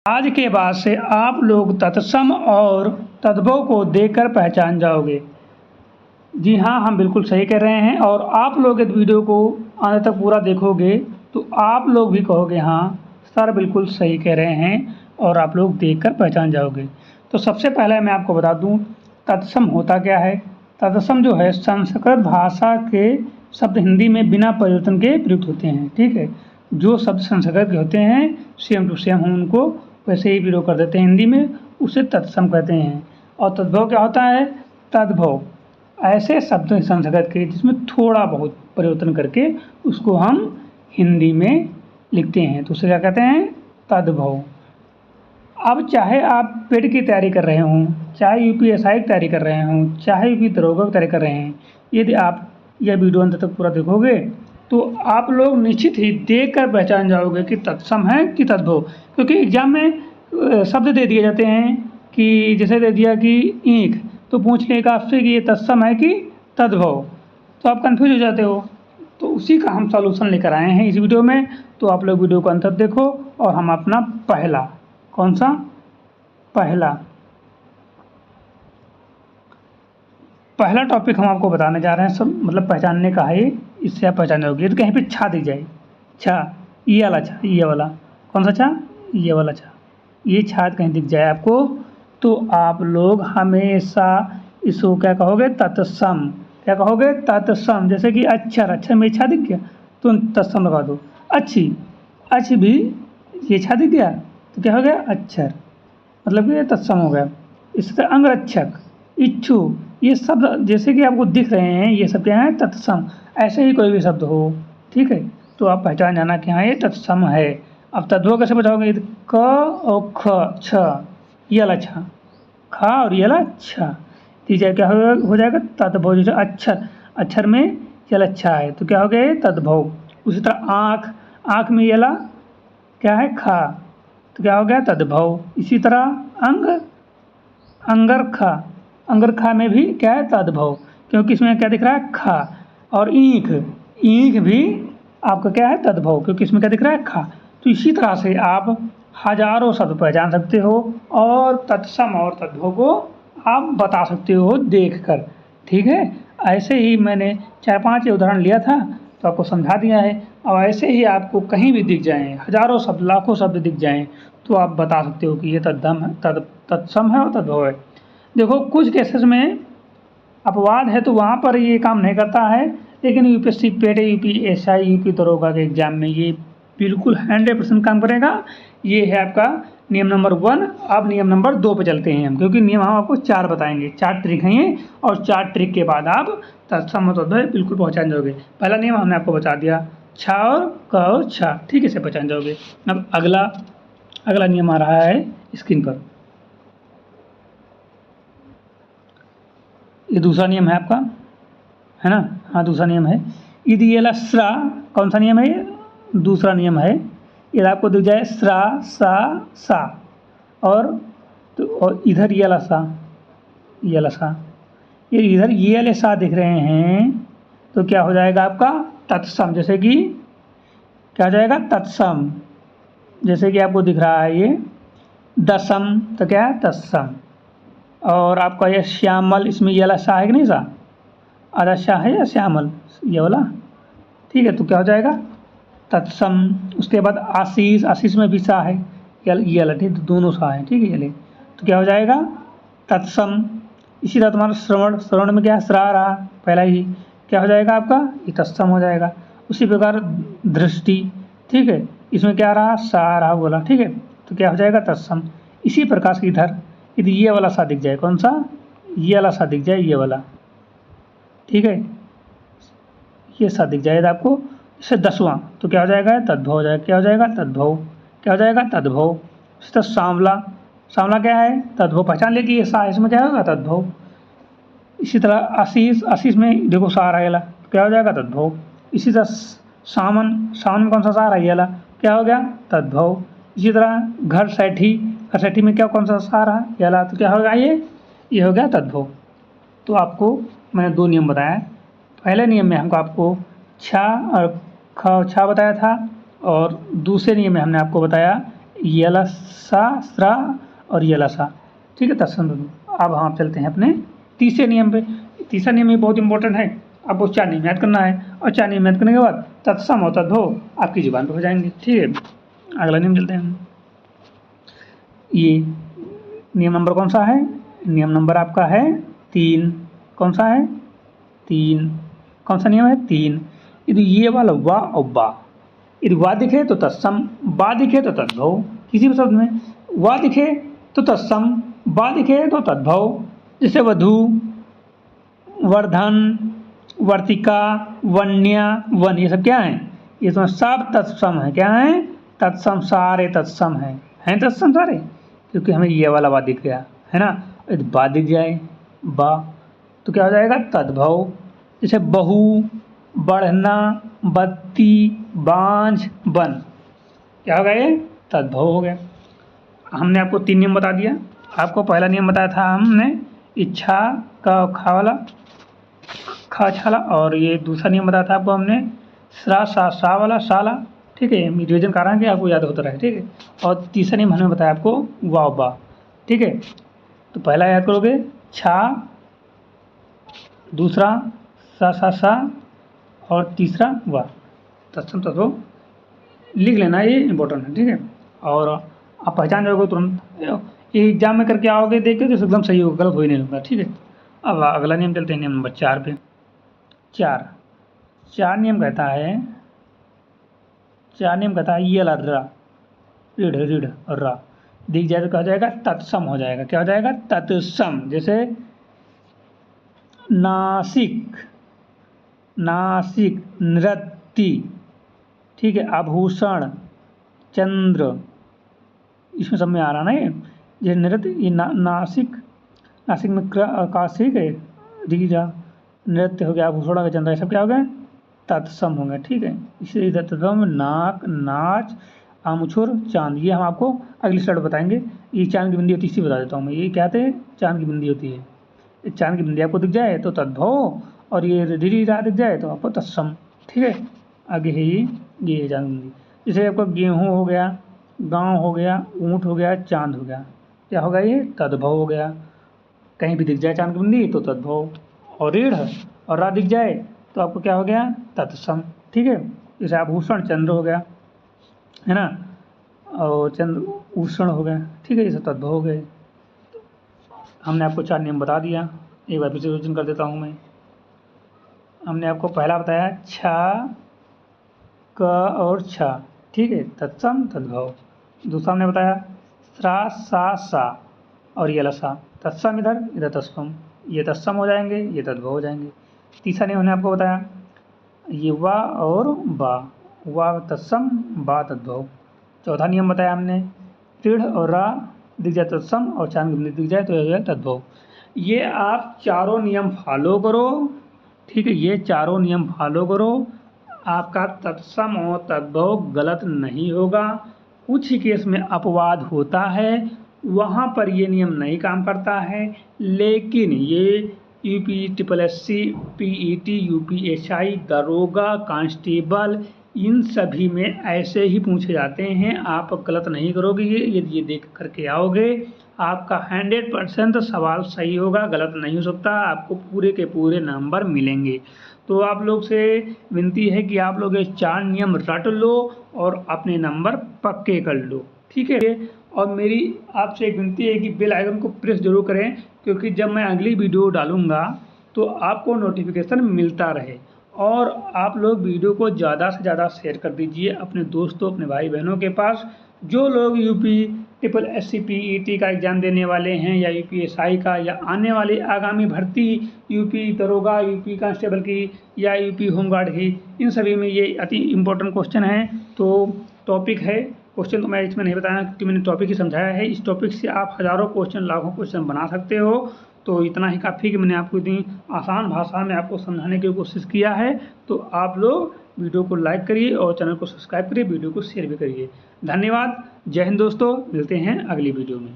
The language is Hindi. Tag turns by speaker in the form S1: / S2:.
S1: आज के बाद से आप लोग तत्सम और तद्भव को देखकर पहचान जाओगे। जी हाँ, हम बिल्कुल सही कह रहे हैं और आप लोग इस वीडियो को अंत तक पूरा देखोगे तो आप लोग भी कहोगे हाँ सर बिल्कुल सही कह रहे हैं और आप लोग देखकर पहचान जाओगे। तो सबसे पहले मैं आपको बता दूं तत्सम होता क्या है। तत्सम जो है संस्कृत भाषा के शब्द हिंदी में बिना परिवर्तन के प्रयुक्त होते हैं। ठीक है, जो शब्द संस्कृत के होते हैं सेम टू सेम हम उनको वैसे ही प्रयोग कर देते हैं हिंदी में, उसे तत्सम कहते हैं। और तद्भव क्या होता है? तद्भव ऐसे शब्द हैं संस्कृत के जिसमें थोड़ा बहुत परिवर्तन करके उसको हम हिंदी में लिखते हैं, तो उसे क्या कहते हैं? तद्भव। अब चाहे आप पेट की तैयारी कर रहे हों, चाहे यूपीएसआई की तैयारी कर रहे हों, चाहे यूपी दरोगा की तैयारी कर रहे हैं, यदि आप यह वीडियो अंत तक पूरा देखोगे तो आप लोग निश्चित ही देख कर पहचान जाओगे कि तत्सम है कि तद्भव। क्योंकि एग्जाम में शब्द दे दिए जाते हैं कि जैसे दे दिया कि ईंख, तो पूछ लेगा आपसे कि ये तत्सम है कि तद्भव, तो आप कंफ्यूज हो जाते हो। तो उसी का हम सॉल्यूशन लेकर आए हैं इस वीडियो में, तो आप लोग वीडियो को अंत तक देखो। और हम अपना पहला कौन सा पहला टॉपिक हम आपको बताने जा रहे हैं, सब मतलब पहचानने का है, इससे आप पहचान जाओगे। तो कहीं पे छा दिख जाए, छा, ये वाला छा, ये वाला कौन सा छा? ये वाला छा, ये छा कहीं दिख जाए आपको तो आप लोग हमेशा इसको क्या कहोगे? तत्सम। क्या कहोगे? तत्सम। जैसे कि अक्षर में छा दिख गया तो तत्सम लगा दो। अच्छी, अच्छी भी ये छा दिख गया तो क्या हो गया? अक्षर, मतलब कि ये तत्सम हो गया। इसी तरह अंगरक्षक, इच्छु, ये शब्द जैसे कि आपको दिख रहे हैं ये सब क्या है? तत्सम। ऐसे ही कोई भी शब्द हो, ठीक है, तो आप पहचान जाना कि हाँ ये तत्सम है। अब तद्भव कैसे बचाओगे? क और ख, छ, ये वाला छ, ख और ये वाला छ, तीसरा क्या हो जाएगा? तद्भव। जैसे अक्षर में ये वाला छ है तो क्या हो गया? तद्भव। उसी तरह आँख, आँख में ये वाला क्या है? खा, तो क्या हो गया? तद्भव। इसी तरह अंगरखा, अंगरखा में भी क्या है? तद्भव, क्योंकि इसमें क्या दिख रहा है? खा। और ईंख, ईंख भी आपका क्या है? तद्भव, क्योंकि इसमें क्या दिख रहा है? खा। तो इसी तरह से आप हजारों शब्द पहचान सकते हो और तत्सम और तद्भव को आप बता सकते हो देखकर। ठीक है, ऐसे ही मैंने 4-5 उदाहरण लिया था तो आपको समझा दिया है। अब ऐसे ही आपको कहीं भी दिख जाएँ, हजारों शब्द, लाखों शब्द दिख जाएँ तो आप बता सकते हो कि ये तत्सम है और तद्भव है। देखो कुछ केसेस में अपवाद है तो वहाँ पर ये काम नहीं करता है, लेकिन यूपीएससी पेट, यूपीएसआई, यूपी दरोगा के एग्जाम में ये बिल्कुल 100% काम करेगा। ये है आपका नियम नंबर 1। अब नियम नंबर 2 पे चलते हैं हम, क्योंकि नियम हम आपको 4 बताएंगे, 4 ट्रिक हैं ये, और 4 ट्रिक के बाद आप तत्सम और तद्भव बिल्कुल पहचान जाओगे। पहला नियम हमने आपको बता दिया, छा और क और छा, ठीक है, से पहचान जाओगे। अब अगला नियम आ रहा है स्क्रीन पर, ये दूसरा नियम है आपका, है ना? हाँ, दूसरा नियम है। यदि ये ला स्रा, कौन सा नियम है ये? दूसरा नियम है। यदि आपको दिख जाए स्रा, सा, सा, और इधर ये ला सा, ये ला सा, ये इधर ये वाले सा दिख रहे हैं तो क्या हो जाएगा आपका? तत्सम। जैसे कि क्या हो जाएगा? तत्सम। जैसे कि आपको दिख रहा है ये दसम, तो क्या है? तत्सम। और आपका ये श्यामल, इसमें ये वाला सा है कि नहीं? सा आधा शाह है या श्यामल, ये वाला, ठीक है, तो क्या हो जाएगा? तत्सम। उसके बाद आशीष, आशीष में भी सा है, ये वाला, ठीक, दोनों सा है, ठीक है, ये ले, तो क्या हो जाएगा? तत्सम। इसी तरह तुम्हारा श्रवण, श्रवण में क्या है? श्रा रहा पहला ही, क्या हो जाएगा आपका? ये तत्सम हो जाएगा। उसी प्रकार दृष्टि, ठीक है, इसमें क्या रहा? सा रहा बोला, ठीक है, तो क्या हो जाएगा? तत्सम। इसी प्रकार से इधर यदि ये वाला सा दिख जाए, कौन सा? ये वाला सा दिख जाए, ये वाला, ठीक है, ये सा दिख जाएगा आपको, इससे 10वां, तो क्या हो जाएगा? तद्भव हो जाएगा। क्या हो जाएगा? तद्भव। क्या हो जाएगा? तद्भव। इसी तरह सांवला, सांवला क्या है? तद्भव। पहचान ले कि ये सा, इसमें क्या होगा? तद्भव। इसी तरह आशीष, आशीष में देखो सा रहेगा, तो क्या हो जाएगा? तद्भव। इसी तरह सावन, सावन में कौन सा सा रहा? ये वाला, क्या हो गया? तद्भव। इसी तरह घर सैठी, घर सैठी में क्या, कौन सा सा रहा? ये वाला, तो क्या होगा? ये हो गया तद्भव। तो आपको मैंने 2 नियम बताया। पहले नियम में हमको आपको छा और ख, छा बताया था, और दूसरे नियम में हमने आपको बताया यलसा स्रा और यलसा, ठीक है, तत्सम धातु। अब हम चलते हैं अपने तीसरे नियम पे। तीसरा नियम ये बहुत इंपॉर्टेंट है, आपको 4 नियम याद करना है और 4 नियम याद करने के बाद तत्सम और तद्भव आपकी जुबान पर हो जाएंगे, ठीक है। अगला नियम चलते हैं। ये नियम नंबर कौन सा है? नियम नंबर आपका है 3। कौन सा है? 3। कौन सा नियम है? 3। यदि ये वाला वा और बा, यदि वा दिखे तो तत्सम, बा दिखे तो तद्भव। किसी भी शब्द में वा दिखे तो तत्सम, बा दिखे तो तद्भव। जैसे वधु, वर्धन, वर्तिका, वन्या, वन, ये सब क्या है? ये सब तत्सम है। क्या है? तत्सम, सारे तत्सम हैं तत्सम सारे, क्योंकि हमें ये वाला बा दिख गया है ना। यदि बा दिख जाए, बा, तो क्या हो जाएगा? तद्भव। जैसे बहु, बढ़ना, बत्ती, बांझ, बन, क्या हो गया? ये तद्भव हो गया। हमने आपको 3 नियम बता दिया। आपको पहला नियम बताया था हमने इच्छा का खा वाला, खा छाला, और ये दूसरा नियम बताया था आपको हमने स्रा सा सा वाला साला, ठीक है। रिविजन कर रहा है कि आपको याद होता रहे, ठीक है। और तीसरा नियम हमने बताया आपको वाव बा, ठीक है। तो पहला याद करोगे छा, दूसरा सा सा सा, और तीसरा वा, तत्सम तत्भव लिख लेना, ये इंपॉर्टेंट है, ठीक है। और आप पहचान जाओगे तुरंत, एग्जाम में करके आओगे देख के तो एकदम सही होगा, गलत हो ही नहीं लूँगा, ठीक है। अब अगला नियम चलते हैं, नियम नंबर 4 पे। 4 नियम कहता है, 4 नियम कहता है ये ला रा, रीढ़ रीढ़ रा दिख जाए तो क्या हो जाएगा? तत्सम हो जाएगा। क्या हो जाएगा? तत्सम। जैसे नासिक, नासिक, नृत्ति, ठीक है, आभूषण, चंद्र, इसमें सब में आ रहा ना ये नृत्य, ये नासिक, नासिक में कासिक है, रीरा, नृत्य हो गया, आभूषण का चंद्र, सब क्या हो गया? तत्सम हो गया, ठीक है। इसलिए तत्सम नाक, नाच, आमुछुर, चांद, ये हम आपको अगली स्लाइड बताएंगे। ये चांद की बिंदी होती है, इसी बता देता हूँ मैं। ये क्या थे? चांद की बिंदी होती है। चांद की बिंदी आपको दिख जाए तो तद्भव, और ये रीरी रा दिख जाए तो आपको तत्सम, ठीक है। आगे है ये चांद की बिंदी। जैसे आपका गेहूँ हो गया, गाँव हो गया, ऊँट हो गया, चांद हो गया, क्या होगा? ये तद्भव हो गया। कहीं भी दिख जाए चांद की बिंदी तो तद्भव, और रीढ़ और रा दिख जाए तो आपको क्या हो गया? तत्सम, ठीक है। जैसे आभूषण चंद्र हो गया, है ना, और चंद्र उष्ण हो गया, ठीक है, ये सब तद्भव हो गए। हमने आपको 4 नियम बता दिया, एक बार फिर से रिविजन कर देता हूँ मैं। हमने आपको पहला बताया छा, क और छा, ठीक है, तत्सम तद्भव। दूसरा हमने बताया स्रा सा सा और ये लसा, तत्सम इधर तत्सम, ये तत्सम हो जाएंगे, ये तद्भव हो जाएंगे। तीसरा नियम हमने आपको बताया ये वा और बा, वा तत्सम, बा तद्भव। चौथा नियम बताया हमने रीढ़ और रा दिख जाए तत्सम, और चांद की बिंदी दिख जाए तो यह है तद्भव। ये आप चारों नियम फॉलो करो, ठीक है, ये चारों नियम फॉलो करो, आपका तत्सम और तद्भव गलत नहीं होगा। कुछ ही केस में अपवाद होता है, वहाँ पर ये नियम नहीं काम करता है, लेकिन ये UP triple SC, PET, UPSI, दरोगा, कांस्टेबल, इन सभी में ऐसे ही पूछे जाते हैं। आप गलत नहीं करोगे, यदि ये देख करके आओगे आपका 100% सवाल सही होगा, गलत नहीं हो सकता, आपको पूरे के पूरे नंबर मिलेंगे। तो आप लोग से विनती है कि आप लोग ये 4 नियम रट लो और अपने नंबर पक्के कर लो, ठीक है। और मेरी आपसे एक विनती है कि बेल आइकन को प्रेस जरूर करें, क्योंकि जब मैं अगली वीडियो डालूंगा तो आपको नोटिफिकेशन मिलता रहे। और आप लोग वीडियो को ज़्यादा से ज़्यादा शेयर कर दीजिए अपने दोस्तों, अपने भाई बहनों के पास, जो लोग यूपी ट्रिपल एससी पीईटी का एग्ज़ाम देने वाले हैं, या यूपीएसआई का, या आने वाली आगामी भर्ती यूपी दरोगा, यूपी कांस्टेबल की, या यूपी होमगार्ड की, इन सभी में ये अति इम्पोर्टेंट क्वेश्चन है। तो टॉपिक है, क्वेश्चन तो मैं इसमें नहीं बताया क्योंकि मैंने टॉपिक ही समझाया है। इस टॉपिक से आप हज़ारों क्वेश्चन, लाखों क्वेश्चन बना सकते हो। तो इतना ही काफ़ी कि मैंने आपको इतनी आसान भाषा में आपको समझाने की कोशिश किया है। तो आप लोग वीडियो को लाइक करिए और चैनल को सब्सक्राइब करिए, वीडियो को शेयर भी करिए। धन्यवाद, जय हिंद दोस्तों, मिलते हैं अगली वीडियो में।